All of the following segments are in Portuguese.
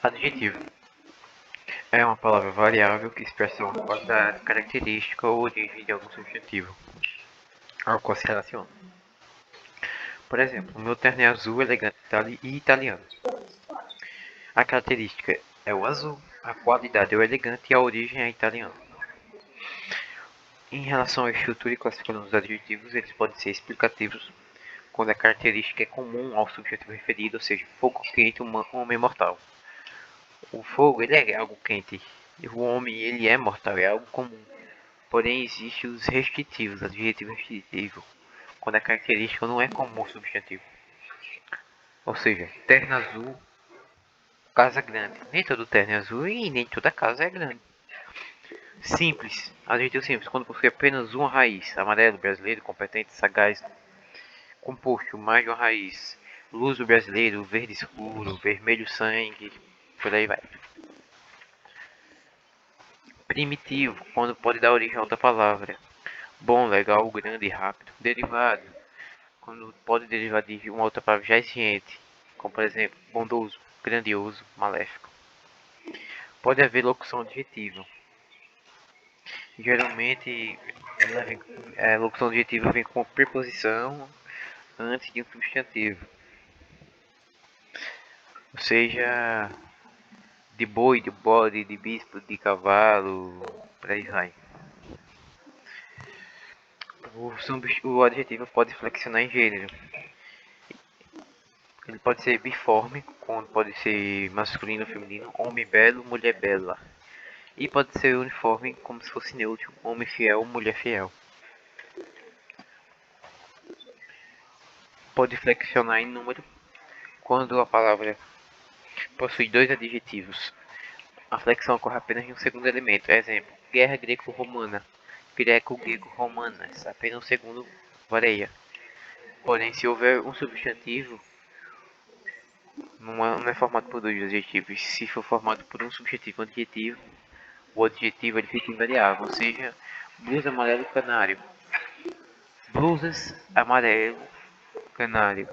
Adjetivo é uma palavra variável que expressa uma qualidade, característica ou origem de algum substantivo ao qual se relaciona. Por exemplo, o meu terno é azul, elegante e italiano. A característica é o azul, a qualidade é o elegante e a origem é italiana. Em relação à estrutura e classificação dos adjetivos, eles podem ser explicativos quando a característica é comum ao subjetivo referido, ou seja, fogo quente, homem mortal. O fogo ele é algo quente, e o homem ele é mortal, é algo comum. Porém, existem os restritivos, adjetivo restritivo, quando a característica não é comum ao substantivo. Ou seja, terno azul, casa grande. Nem todo terno é azul e nem toda casa é grande. Simples, adjetivo simples, quando possui apenas uma raiz, amarelo, brasileiro, competente, sagaz. Composto, mais de uma raiz, luso brasileiro, verde escuro, vermelho sangue, por aí vai. Primitivo, quando pode dar origem a outra palavra. Bom, legal, grande e rápido. Derivado, quando pode derivar de uma outra palavra já existente, como por exemplo, bondoso, grandioso, maléfico. Pode haver locução adjetiva. Geralmente, locução adjetiva vem com preposição antes de um substantivo. Ou seja, de boi, de bode, de bispo, de cavalo, por aí vai. O adjetivo pode flexionar em gênero. Ele pode ser biforme, quando pode ser masculino ou feminino, homem belo, mulher bela. E pode ser uniforme, como se fosse neutro, homem fiel, mulher fiel. Pode flexionar em número, quando a palavra possui dois adjetivos. A flexão ocorre apenas em um segundo elemento. Exemplo, guerra greco-romana, greco-greco-romanas, apenas um segundo varia. Porém, se houver um substantivo, não é formado por dois adjetivos. Se for formado por um substantivo e um adjetivo, o adjetivo ele fica invariável, ou seja, blusa amarelo canário. Blusas amarelo canário.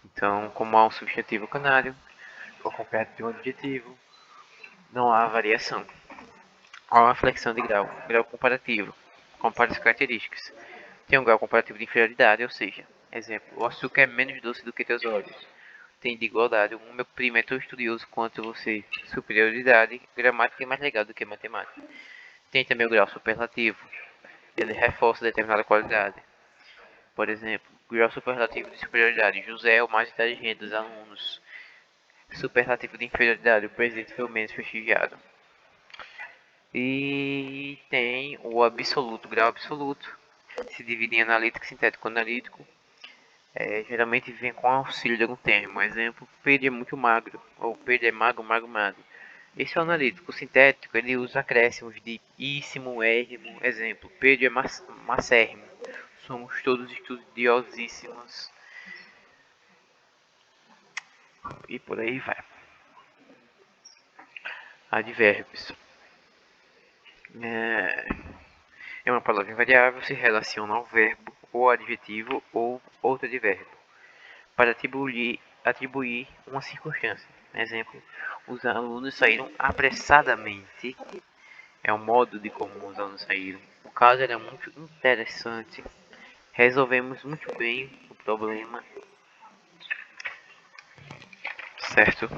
Então, como há um substantivo canário, acompanhado de um adjetivo, não há variação. Há uma flexão de grau, grau comparativo, compara as características. Tem um grau comparativo de inferioridade, ou seja, exemplo, o açúcar é menos doce do que teus olhos. Tem de igualdade, o meu primo é tão estudioso quanto você. Superioridade, gramática é mais legal do que matemática. Tem também o grau superlativo, ele reforça determinada qualidade. Por exemplo, grau superlativo de superioridade, José é o mais inteligente dos alunos. Superlativo de inferioridade, o presidente foi o menos prestigiado. E tem o absoluto, grau absoluto, se divide em analítico, sintético, analítico. Geralmente vem com auxílio de algum termo. Exemplo, Pedro é muito magro, ou Pedro é magro, magro, magro. Esse é o analítico. O sintético, ele usa acréscimos de íssimo, érrimo. Exemplo, Pedro é macérrimo. Somos todos estudiosíssimos. E por aí vai. Advérbios. É uma palavra invariável, se relaciona ao verbo, ou adjetivo, ou outro advérbio, para atribuir uma circunstância. Exemplo, os alunos saíram apressadamente. É o modo de como os alunos saíram. O caso era muito interessante. Resolvemos muito bem o problema. Certo?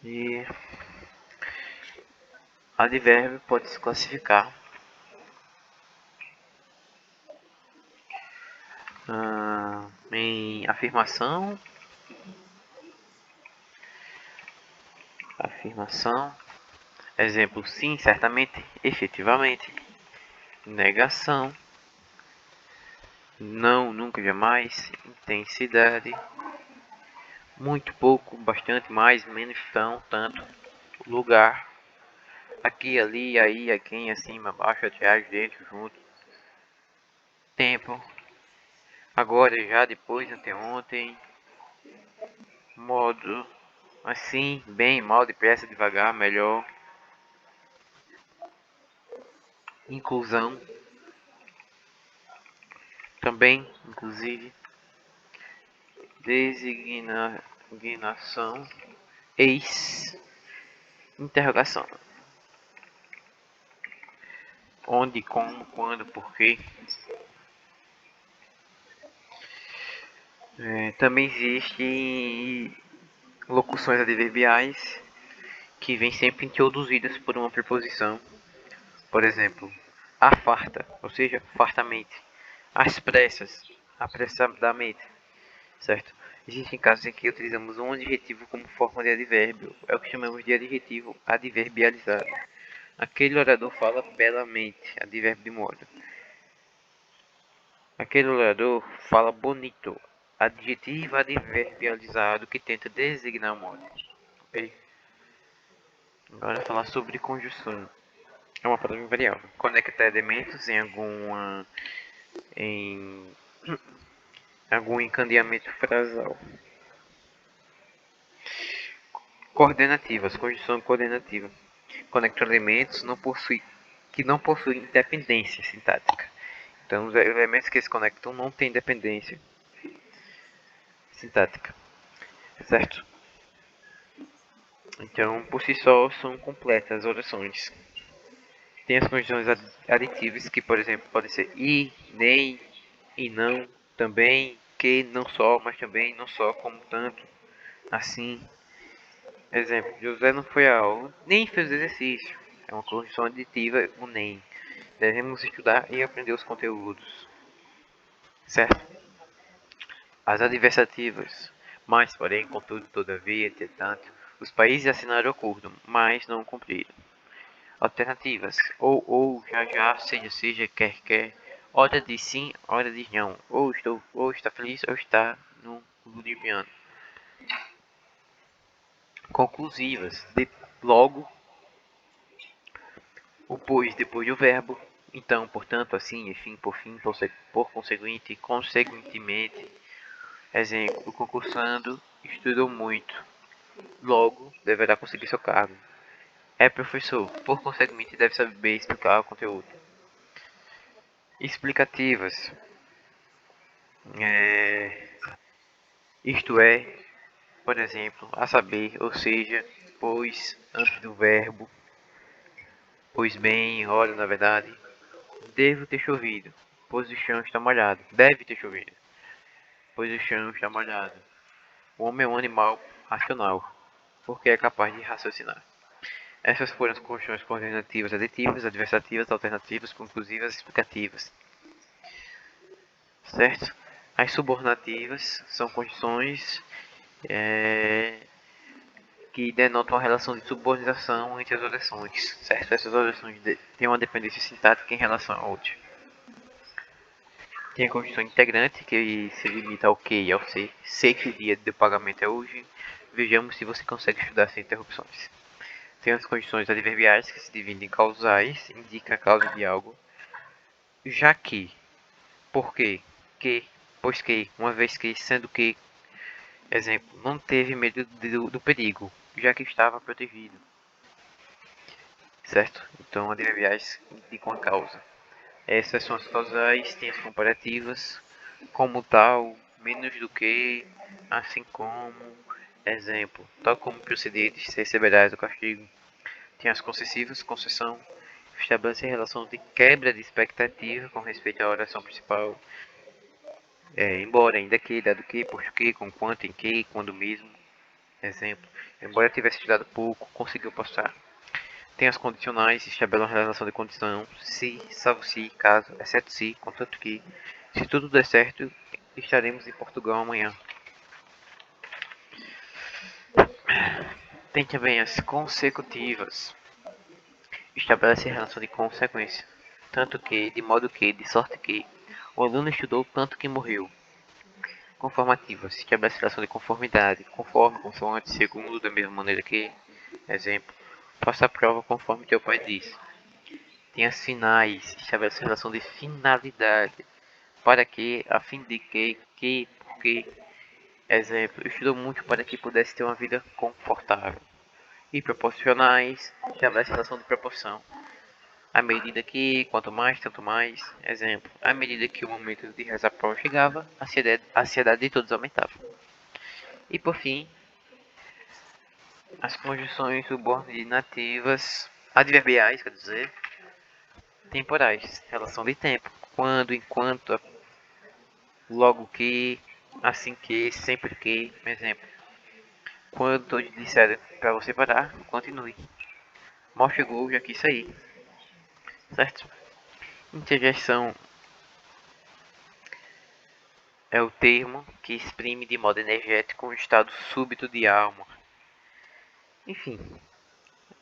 E advérbio pode se classificar em afirmação, exemplo, sim, certamente, efetivamente, negação, não, nunca, jamais, intensidade, muito, pouco, bastante, mais, menos, tão, tanto, lugar, aqui, ali, aí, aqui, acima, abaixo, atrás, dentro, junto, tempo, agora, já, depois, anteontem, modo, assim, bem, mal, depressa, devagar, melhor, inclusão, também, inclusive, designação, eis, interrogação. Onde, como, quando, porquê. Também existem locuções adverbiais que vêm sempre introduzidas por uma preposição. Por exemplo, a farta, ou seja, fartamente. Às pressas, apressadamente, certo? Existem casos em que utilizamos um adjetivo como forma de advérbio. É o que chamamos de adjetivo adverbializado. Aquele orador fala belamente, advérbio de modo. Aquele orador fala bonito, adjetivo adverbializado que tenta designar o modo. Ok? Agora falar sobre conjunção. É uma palavra variável. Conecta elementos em algum encadeamento frasal. Coordenativas, conjunção coordenativa. Conecta elementos que não possuem independência sintática. Então, os elementos que se conectam não têm dependência sintática, certo? Então, por si só, são completas as orações. Tem as conjunções aditivas, que, por exemplo, podem ser e, nem, e não, também, que, não só, mas também, não só, como tanto, assim. Exemplo, José não foi à aula, nem fez exercício. É uma conjunção aditiva, o nem. Devemos estudar e aprender os conteúdos, certo? As adversativas, mas, porém, contudo, todavia, entretanto, os países assinaram o acordo, mas não cumpriram. Alternativas, ou, já já, seja, quer, hora diz sim, hora diz não, ou está feliz, ou está no ludibriano. Conclusivas, logo, o pois depois do verbo, então, portanto, assim, enfim, por fim, por conseguinte, consequentemente. Exemplo, o concursando estudou muito, logo deverá conseguir seu cargo. É professor, por conseguinte deve saber explicar o conteúdo. Explicativas, é, isto é, por exemplo, a saber, ou seja, pois, antes do verbo, pois bem, olha, na verdade, devo ter chovido, pois o chão está molhado, deve ter chovido, pois o chão está molhado. O homem é um animal racional, porque é capaz de raciocinar. Essas foram as conjunções coordenativas aditivas, adversativas, alternativas, conclusivas e explicativas. Certo? As subordinativas são conjunções que denotam a relação de subordinação entre as orações. Certo? Essas orações têm uma dependência sintática em relação a outra. Tem a conjunção integrante, que se limita ao que e ao se. Sei que o dia do pagamento é hoje. Vejamos se você consegue estudar sem interrupções. Tem as condições adverbiais, que se dividem em causais, indica a causa de algo. Já que, porque, que, pois que, uma vez que, sendo que. Exemplo, não teve medo do perigo, já que estava protegido. Certo? Então, adverbiais indicam a causa. Essas são as causais, tem as comparativas, como tal, menos do que, assim como. Exemplo, tal como procederes, receberás o castigo. Tem as concessivas, concessão, estabelece a relação de quebra de expectativa com respeito à oração principal. Embora, ainda que, dado que, posto que, com quanto, em que, quando mesmo. Exemplo, embora tivesse estudado pouco, conseguiu passar. Tem as condicionais, estabelece uma relação de condição, se, salvo se, caso, exceto se, contanto que, se tudo der certo, estaremos em Portugal amanhã. Tem também as consecutivas, estabelece a relação de consequência, tanto que, de modo que, de sorte que, o aluno estudou tanto que morreu. Conformativa, se estabelece relação de conformidade, conforme, consoante, segundo, da mesma maneira que. Exemplo, faça a prova conforme teu pai diz. Tem as finais, estabelece relação de finalidade, para que, a fim de que, porque. Exemplo, estudou muito para que pudesse ter uma vida confortável. E proporcionais, estabelece relação de proporção. À medida que, quanto mais, tanto mais. Exemplo, à medida que o momento de rezar a prova chegava, a ansiedade de todos aumentava. E por fim, as conjunções subordinativas adverbiais, quer dizer, temporais, relação de tempo. Quando, enquanto, logo que, assim que, sempre que, exemplo. Quando todos disserem para você parar, continue. Mal chegou, já quis sair. Certo? Interjeição é o termo que exprime de modo energético um estado súbito de alma. Enfim,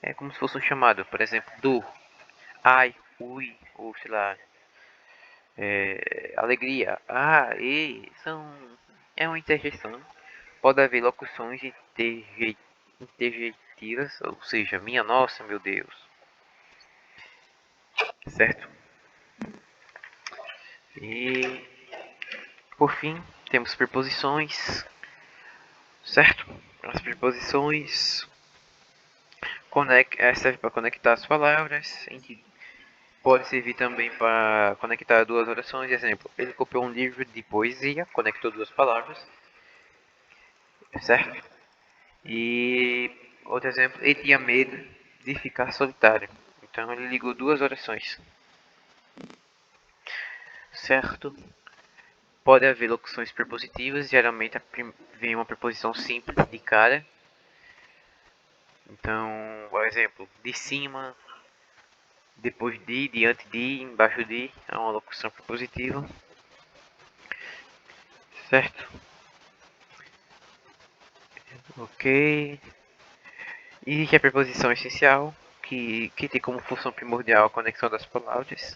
é como se fosse um chamado, por exemplo, do, ai, ui, ou sei lá, alegria, é uma interjeição. Pode haver locuções interjeitivas, ou seja, minha nossa, meu Deus, certo? E por fim, temos preposições, certo? As preposições servem para conectar as palavras, pode servir também para conectar duas orações. Exemplo, ele copiou um livro de poesia, conectou duas palavras, certo? E outro exemplo, ele tinha medo de ficar solitário, então ele ligou duas orações, certo? Pode haver locuções prepositivas, geralmente vem uma preposição simples de cara. Então, por exemplo, de cima, depois de, diante de, embaixo de, é uma locução prepositiva, certo? Ok. E a preposição essencial, que tem como função primordial a conexão das palavras,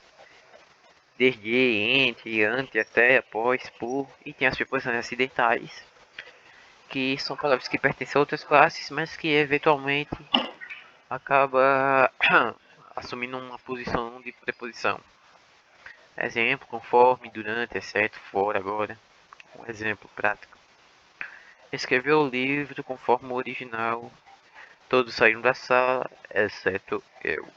desde, entre, ante, até, após, por, e tem as preposições acidentais, que são palavras que pertencem a outras classes, mas que eventualmente acaba assumindo uma posição de preposição. Exemplo, conforme, durante, exceto, fora, agora. Um exemplo prático. Escreveu o livro conforme o original. Todos saíram da sala, exceto eu.